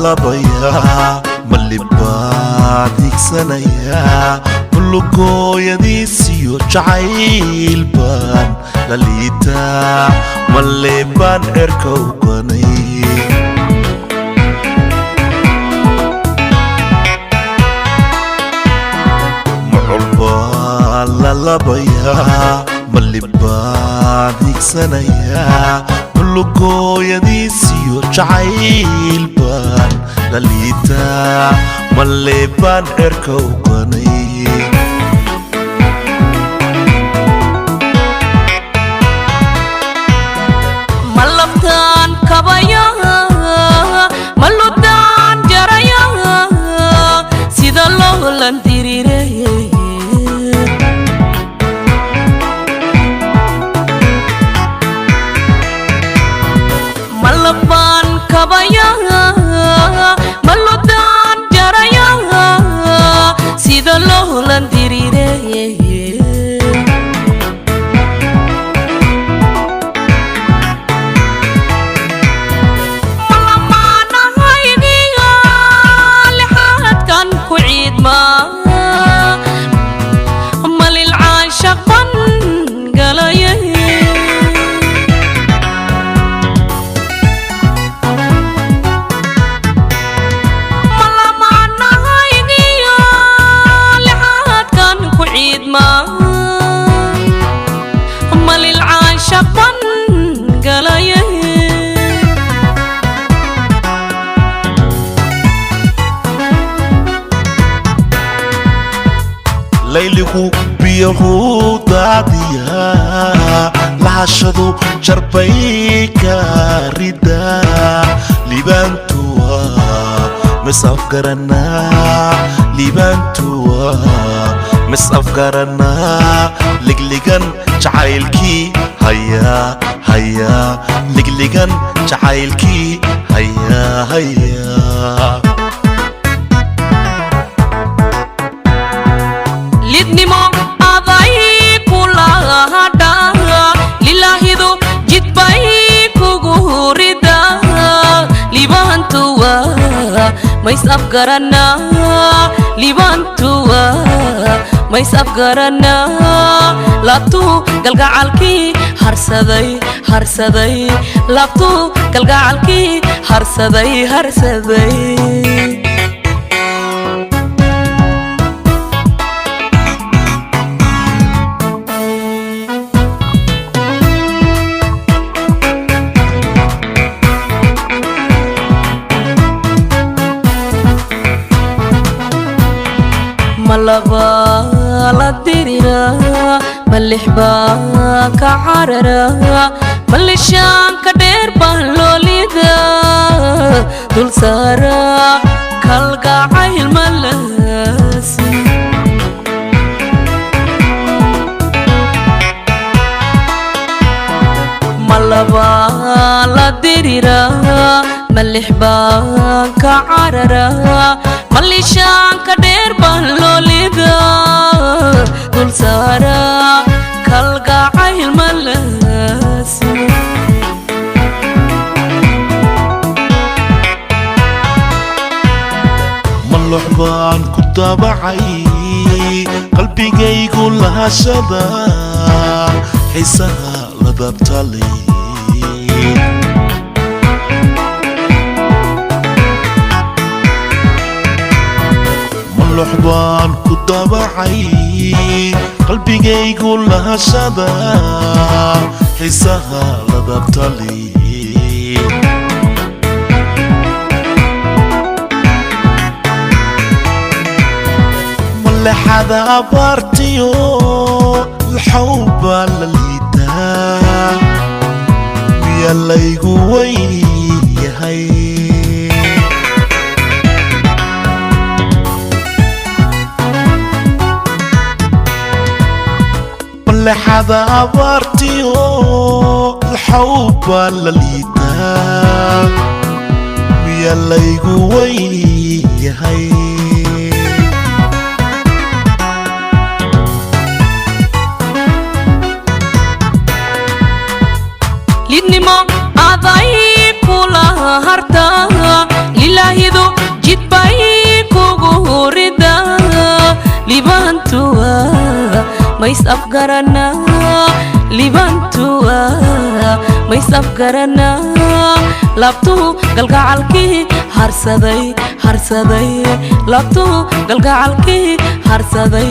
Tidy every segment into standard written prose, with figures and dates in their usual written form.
لبيا ملي بعدك سنيا كل قويدي سيو جعيل بان لليتا ملي بان اركو قني معربا للبيا ملي بعدك سنيا كل قويدي سيو جعيل بان لليتا ملي بان اركو قني ملبتان كبايا ملبتان جرايا سيد الله لنديري ملبان كبايا ملبتان جرايا سيد الله لنديري ليلكو بيهو داديا لعشدو جربيك ردا لبانتوا مسافقرنا لبانتوا مسافقرنا لقلقن جعايلكي هيا هيا لقلقن جعايلكي هيا هيا لدنمو أضاي كلها هدا لله دو جد باي كغوردا لبانتوا ما يسافقرنا لبانتوا ما يسافقرنا لابتو قلقعالكي هرسدي هرسدي لابتو قلقعالكي هرسدي هرسدي ملبا لديرنا ملحبا كعررا ملشان كدير بهلوليدا دول سارا كالقاعي الملاسي ملبا لديرنا ملحبا كعررا ملشان كدير بهلوليدا دول سارا كالقاعي الملاسي ملحبان كتابعي قلبي يقول لها شذا حسها لذبتلي luxbaan ku dabacay qalbigaygu lahashada xiisaha ladabtali malexada abaartiyo الحوبة لليدا يلا يقوي هاي ملحظة عبرتيو الحوبة لليدا يلا يقوي هاي lidnimo aday kula harta ilaahidu jidbay kugu rida libantua mais afgarana libantua mais afgarana labtu galgacalki harsaday labtu galgacalki harsaday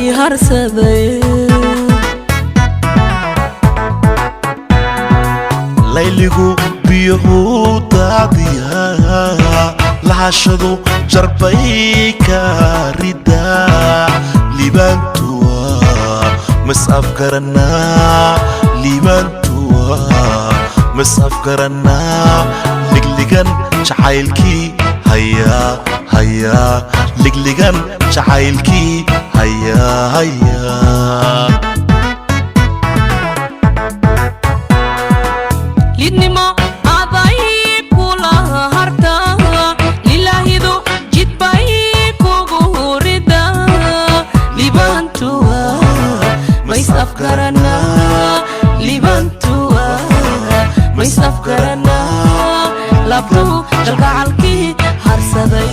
layligu biyuhu daadiya lahashadu jarbay ka rida libantua mas afgarana libantua mas afgarana ligligan jacaylki haya ligligan jacaylki haya lidnimo aday kula harta ilaahidu jidbay kugu rida libantua mais afgarana libantua mais afgarana labtu galgacalki harsaday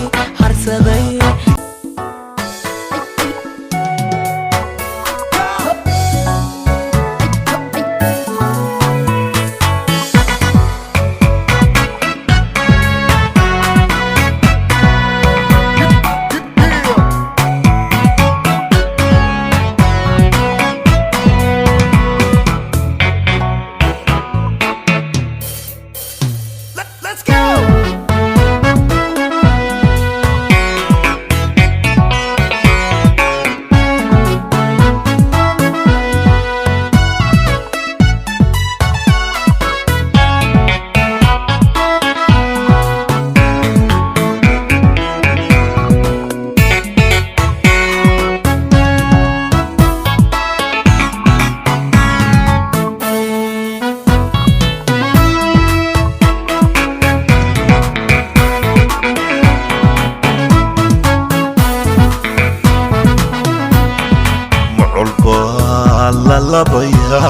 labaya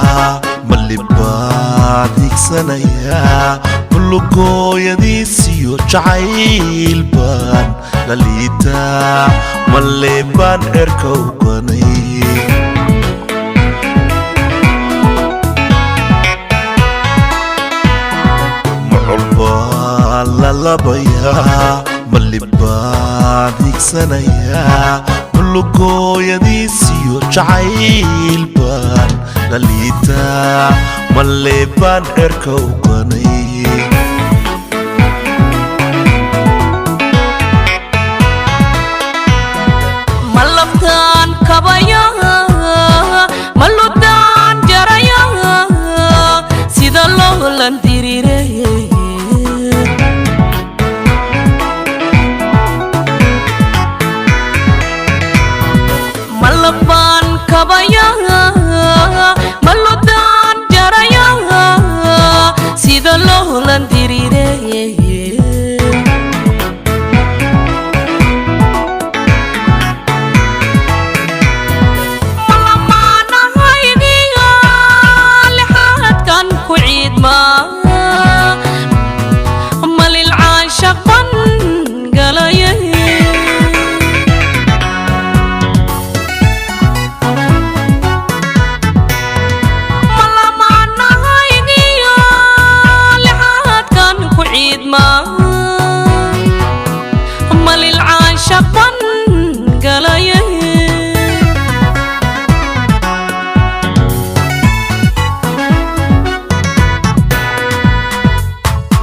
malibad igsanaya bulugooyadiisiyo jacaylbaan laliita malebaan erka uganay muculbaan lalabaya malibad igsanaya bulugooyadiisiyo jacaylbaan laliita malebaan erka uganay malabtaan kabaya maludaan jaraya sida loolan diriirey malabaan kabaya maludaan jaraya sida loolan diriirey malil caashaqan galaya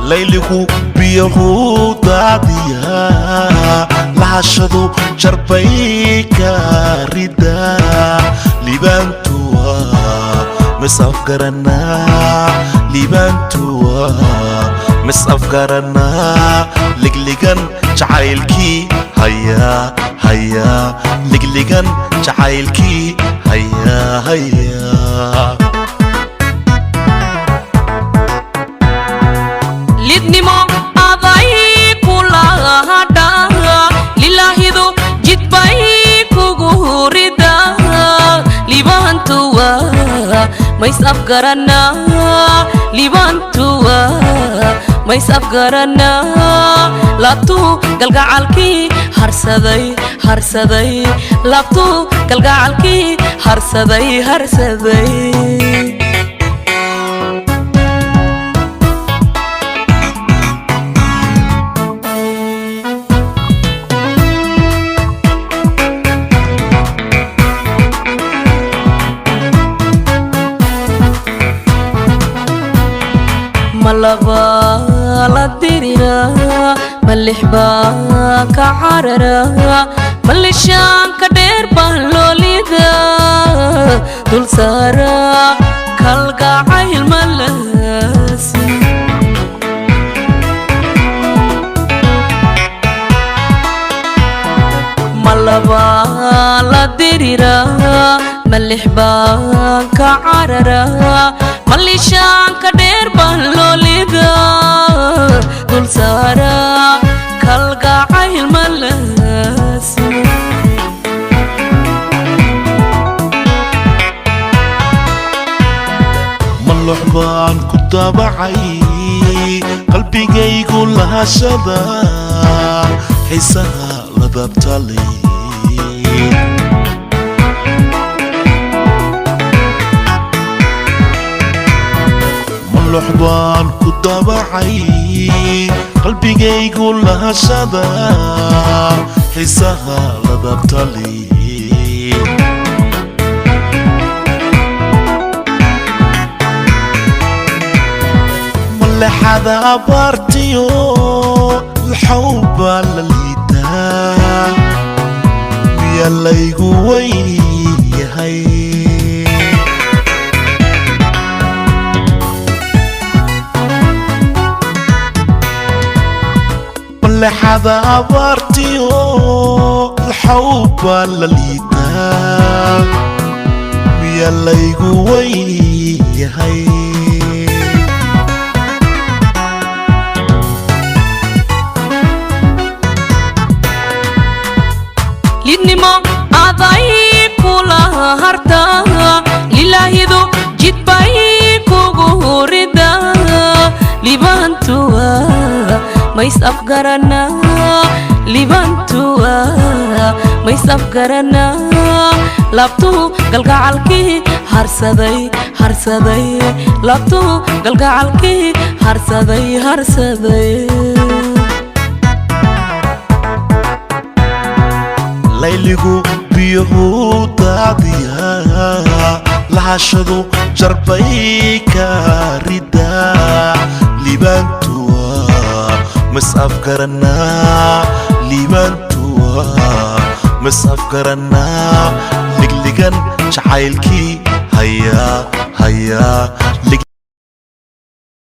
layligu biyahu daadiya lahashadu jarbay ka rida libantuwa misafgarana libantuwa misafgarana ligligan jacaylkii haya haya ligligan jacaylkii haya haya lidnimo aday kula hadha lilahidu jidbay kugu rida libantuwa mais afgarana libantuwa mais afgarana labtu galgacalkii harsaday harsaday labtu galgacalkii harsaday harsaday malaba la dirira malixba ka carara malishaan ka dheer baan loolida dul saara kalgacayl malasi malaba la dirira malixba ka carara malishaan ka dheer baan loolida dul saara kalgacayl malasi malux baan ku dabacay qalbigaygu lahashada xiisaha la dabtalay malux baan ku dabacay qalbigaygu lahashada xiisaha la dabtalay malexada abaartiyo الحوبة لليتا بيالlaygu weyyahay malexada abaartiyo الحوبة لليتا biyaallaygu weyyahay lidnimo aday kula harta lilahidu jidbay kugu rida libantuwa mais afgarana libantuwa mais afgarana labtu galgacalkii harsaday harsaday labtu galgacalkii harsaday harsaday layligu biyahu daadiya lahashadu jarbay ka rida libantuwa mis afgarana libantuwa mis afgarana ligligan jacaylkii haya haya